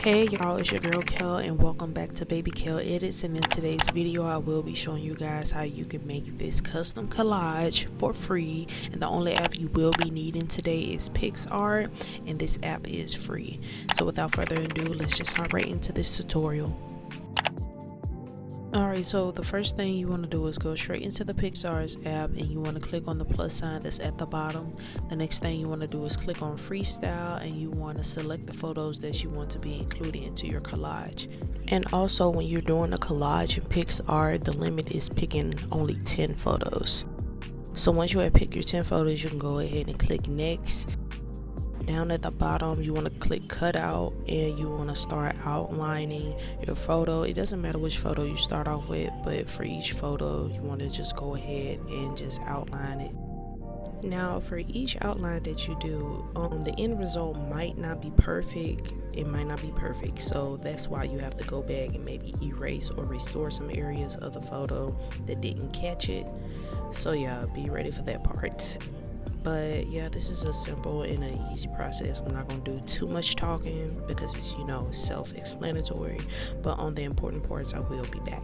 Hey y'all, it's your girl Kel and welcome back to Babykeledits, and in today's video I will be showing you guys how you can make this custom collage for free. And the only app you will be needing today is Picsart, and this app is free. So without further ado, let's just hop right into this tutorial. Alright, so the first thing you want to do is go straight into the Picsart's app, and you want to click on the plus sign that's at the bottom. The next thing you want to do is click on freestyle, and you want to select the photos that you want to be included into your collage. And also, when you're doing a collage in Picsart, the limit is picking only 10 photos. So once you have picked your 10 photos, you can go ahead and click next. Down at the bottom, you want to click Cutout, and you want to start outlining your photo. It doesn't matter which photo you start off with, but for each photo you want to just go ahead and just outline it. Now for each outline that you do, the end result might not be perfect. It might not be perfect, so that's why you have to go back and maybe erase or restore some areas of the photo that didn't catch it. So yeah, be ready for that part. But yeah, this is a simple and an easy process. I'm not going to do too much talking because it's, self-explanatory. But on the important parts, I will be back.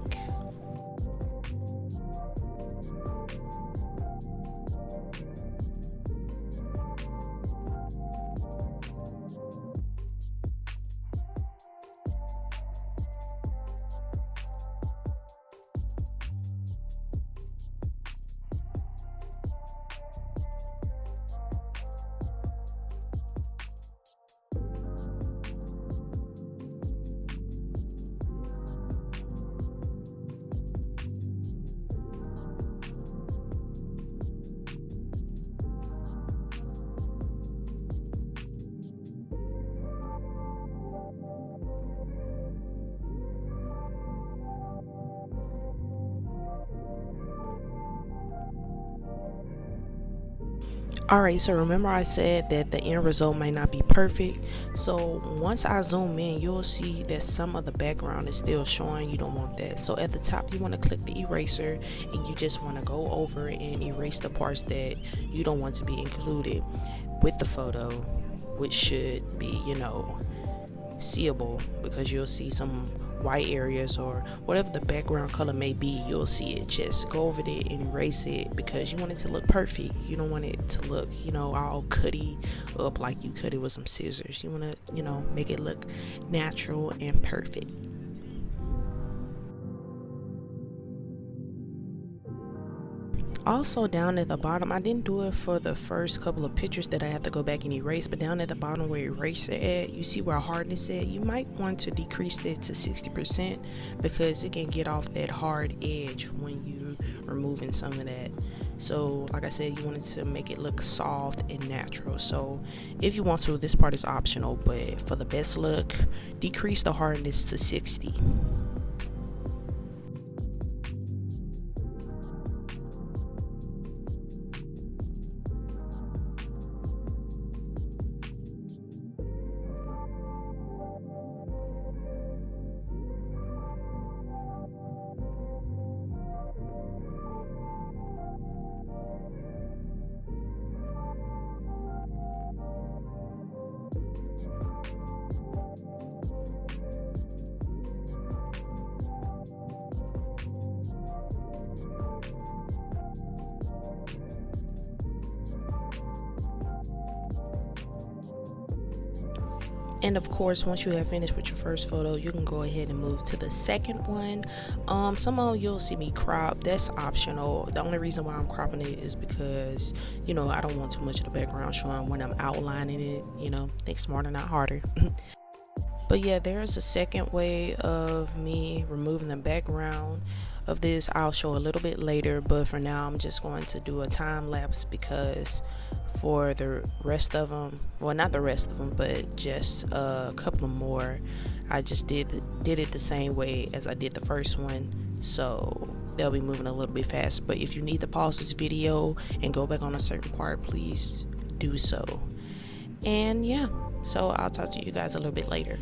Alright, so remember I said that the end result might not be perfect. So once I zoom in, you'll see that some of the background is still showing. You don't want that. So at the top, you want to click the eraser, and you just want to go over and erase the parts that you don't want to be included with the photo, which should be, seeable, because you'll see some white areas or whatever the background color may be. You'll see it. Just go over it and erase it because you want it to look perfect. You don't want it to look all cutty up like you cut it with some scissors. You want to make it look natural and perfect. Also, down at the bottom, I didn't do it for the first couple of pictures that I have to go back and erase, but down at the bottom where eraser at, you see where hardness at. You might want to decrease it to 60% because it can get off that hard edge when you removing some of that. So like I said, you wanted to make it look soft and natural. So if you want to, this part is optional, but for the best look, decrease the hardness to 60. And of course, once you have finished with your first photo, you can go ahead and move to the second one. Some of you'll see me crop. That's optional. The only reason why I'm cropping it is because, I don't want too much of the background showing when I'm outlining it. Think smarter, not harder. But yeah, there's a second way of me removing the background of this. I'll show a little bit later, but for now I'm just going to do a time lapse because for the rest of them, well, not the rest of them, but just a couple more, I just did it the same way as I did the first one, so they'll be moving a little bit fast. But if you need to pause this video and go back on a certain part, please do so. And yeah, so I'll talk to you guys a little bit later.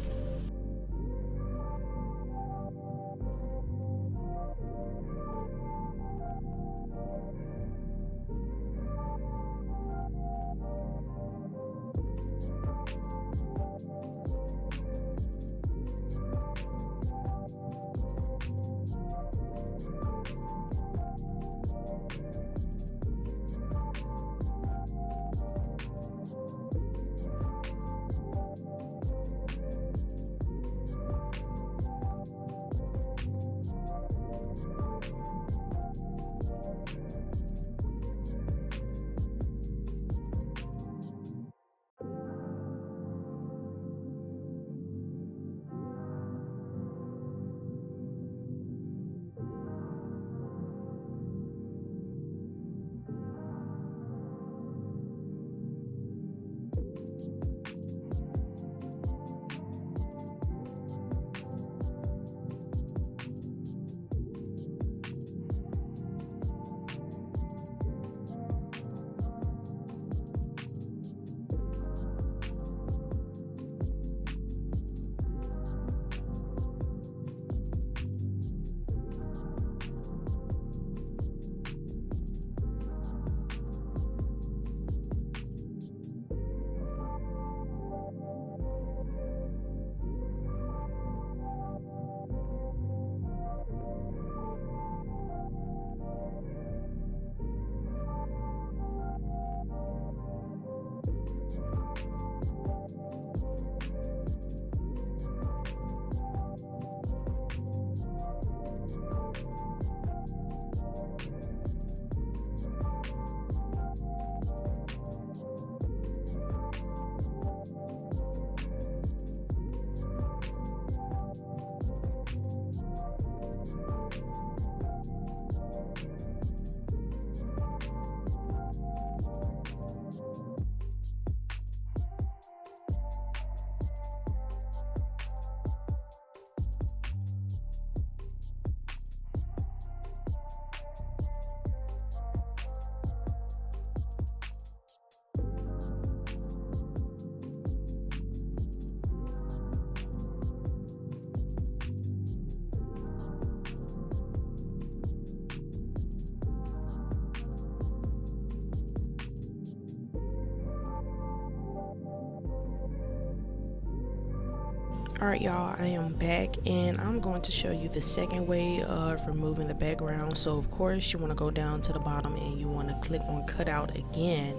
Alright y'all, I am back and I'm going to show you the second way of removing the background. So of course you want to go down to the bottom and you want to click on Cutout again,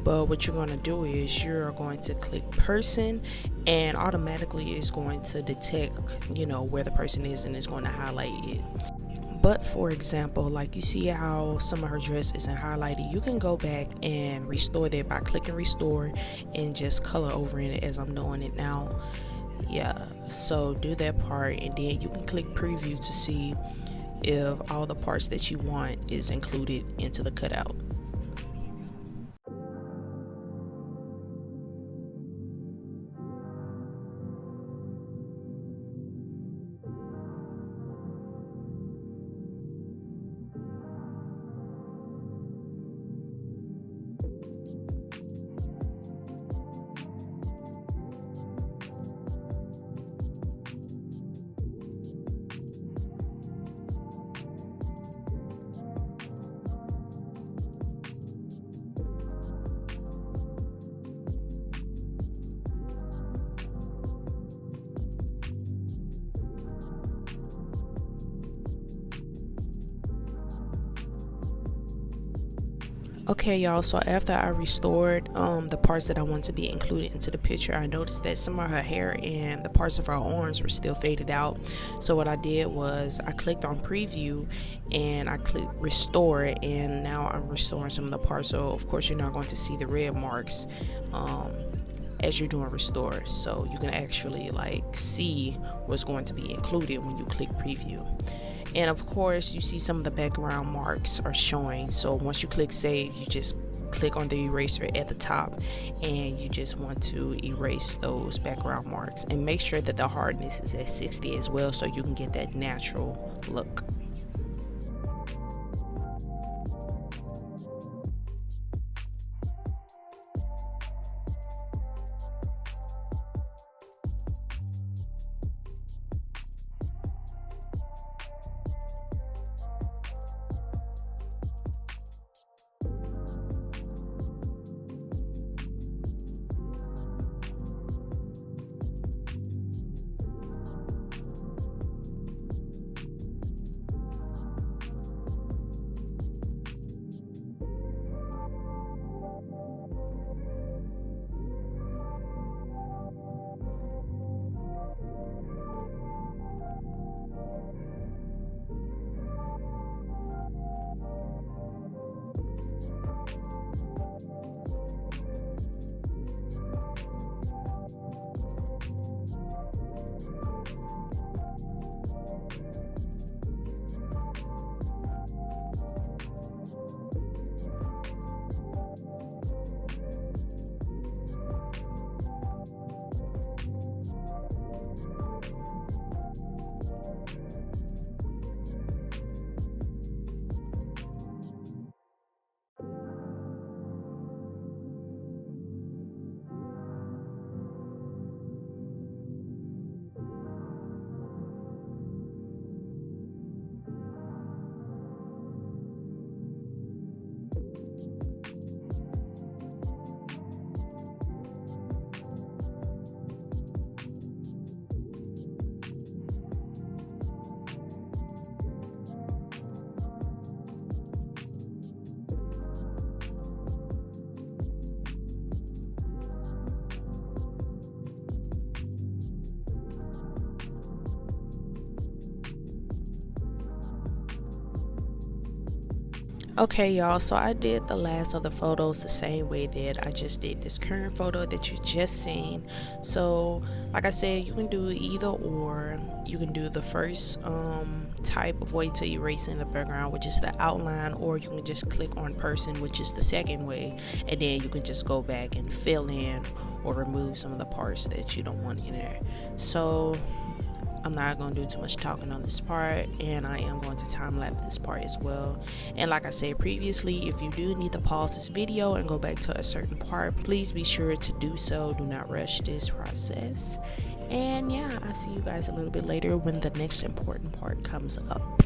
but what you're going to do is you're going to click person, and automatically it's going to detect where the person is, and it's going to highlight it. But for example, like you see how some of her dress isn't highlighted, you can go back and restore that by clicking restore and just color over in it as I'm doing it now. Yeah, so do that part, and then you can click preview to see if all the parts that you want is included into the cutout. Okay y'all, so after I restored the parts that I want to be included into the picture, I noticed that some of her hair and the parts of her arms were still faded out. So what I did was I clicked on preview and I clicked restore, and now I'm restoring some of the parts. So of course you're not going to see the red marks as you're doing restore, so you can actually see what's going to be included when you click preview. And of course you see some of the background marks are showing, so once you click save, you just click on the eraser at the top and you just want to erase those background marks, and make sure that the hardness is at 60 as well, so you can get that natural look. Okay y'all, so I did the last of the photos the same way that I just did this current photo that you just seen. So like I said, you can do either or. You can do the first type of way to erasing the background, which is the outline, or you can just click on person, which is the second way, and then you can just go back and fill in or remove some of the parts that you don't want in there. So I'm not going to do too much talking on this part, and I am going to time-lapse this part as well. And like I said previously, if you do need to pause this video and go back to a certain part, please be sure to do so. Do not rush this process. And yeah, I'll see you guys a little bit later when the next important part comes up.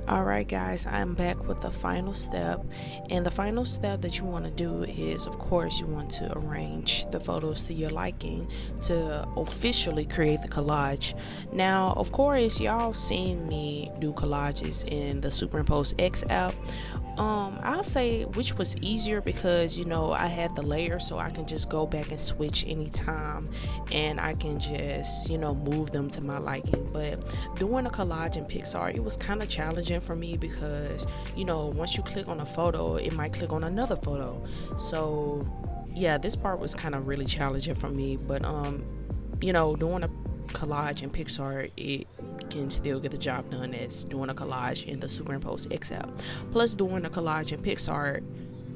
Alright guys, I'm back with the final step, and the final step that you want to do is, of course, you want to arrange the photos to your liking to officially create the collage. Now, of course, y'all seen me do collages in the Superimpose X app. I'll say which was easier because, you know, I had the layer, so I can just go back and switch anytime, and I can just, you know, move them to my liking. But doing a collage in Picsart, it was kind of challenging for me because, you know, once you click on a photo, it might click on another photo. So yeah, this part was kind of really challenging for me. But you know, doing a collage in Picsart, it can still get the job done as doing a collage in the Superimpose X app. Plus, doing a collage in Picsart,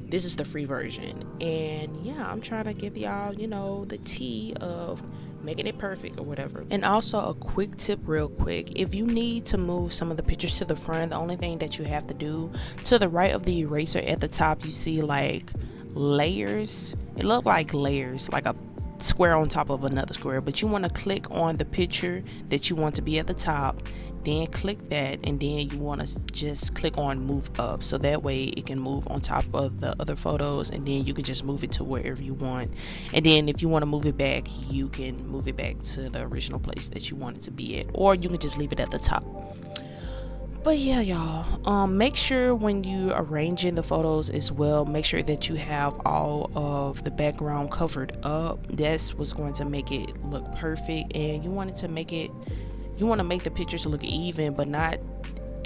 this is the free version, and yeah, I'm trying to give y'all, you know, the tea of making it perfect or whatever. And also a quick tip real quick, if you need to move some of the pictures to the front, the only thing that you have to do, to the right of the eraser at the top, you see like layers. It look like layers, like a square on top of another square, but you want to click on the picture that you want to be at the top, then click that, and then you want to just click on move up, so that way it can move on top of the other photos, and then you can just move it to wherever you want. And then if you want to move it back, you can move it back to the original place that you want it to be at, or you can just leave it at the top. But yeah, y'all, make sure when you arranging the photos as well, make sure that you have all of the background covered up. That's what's going to make it look perfect. And you want to make the pictures look even, but not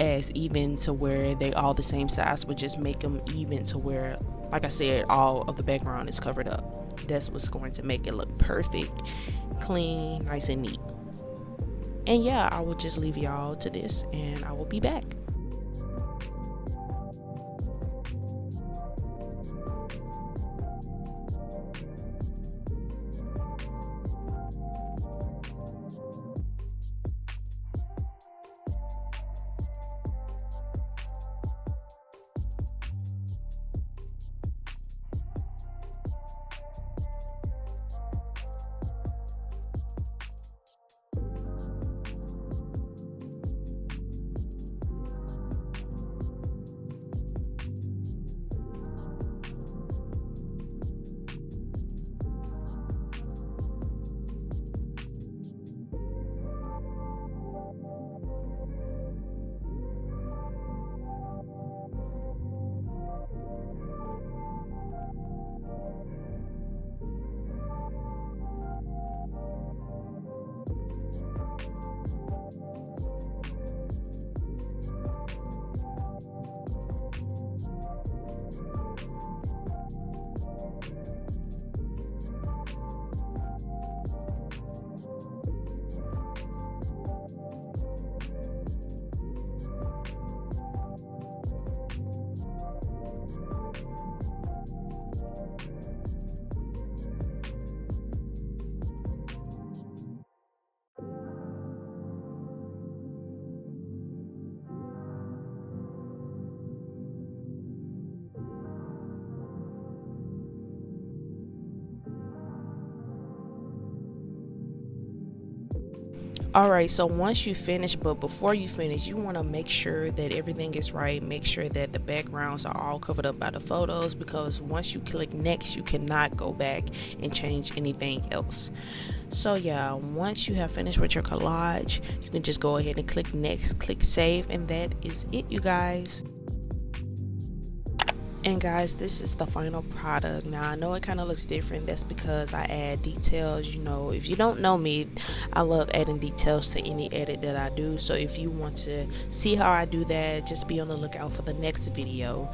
as even to where they all the same size, but just make them even to where, like I said, all of the background is covered up. That's what's going to make it look perfect, clean, nice and neat. And yeah, I will just leave y'all to this, and I will be back. Alright, so once you finish, but before you finish, you want to make sure that everything is right. Make sure that the backgrounds are all covered up by the photos, because once you click next, you cannot go back and change anything else. So yeah, once you have finished with your collage, you can just go ahead and click next, click save, and that is it, you guys. And guys, this is the final product. Now I know it kind of looks different. That's because I add details. You know, if you don't know me, I love adding details to any edit that I do. So if you want to see how I do that, just be on the lookout for the next video.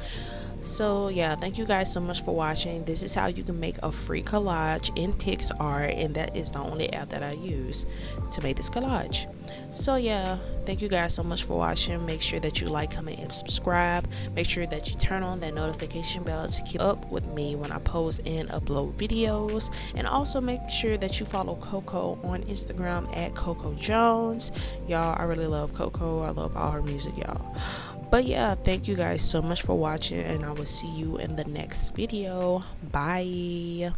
So yeah, thank you guys so much for watching. This is how you can make a free collage in Picsart, and that is the only app that I use to make this collage. So yeah, thank you guys so much for watching. Make sure that you like, comment, and subscribe. Make sure that you turn on that notification bell to keep up with me when I post and upload videos. And also make sure that you follow Coco on Instagram at Coco Jones. Y'all, I really love Coco. I love all her music, y'all. But yeah, thank you guys so much for watching, and I will see you in the next video. Bye.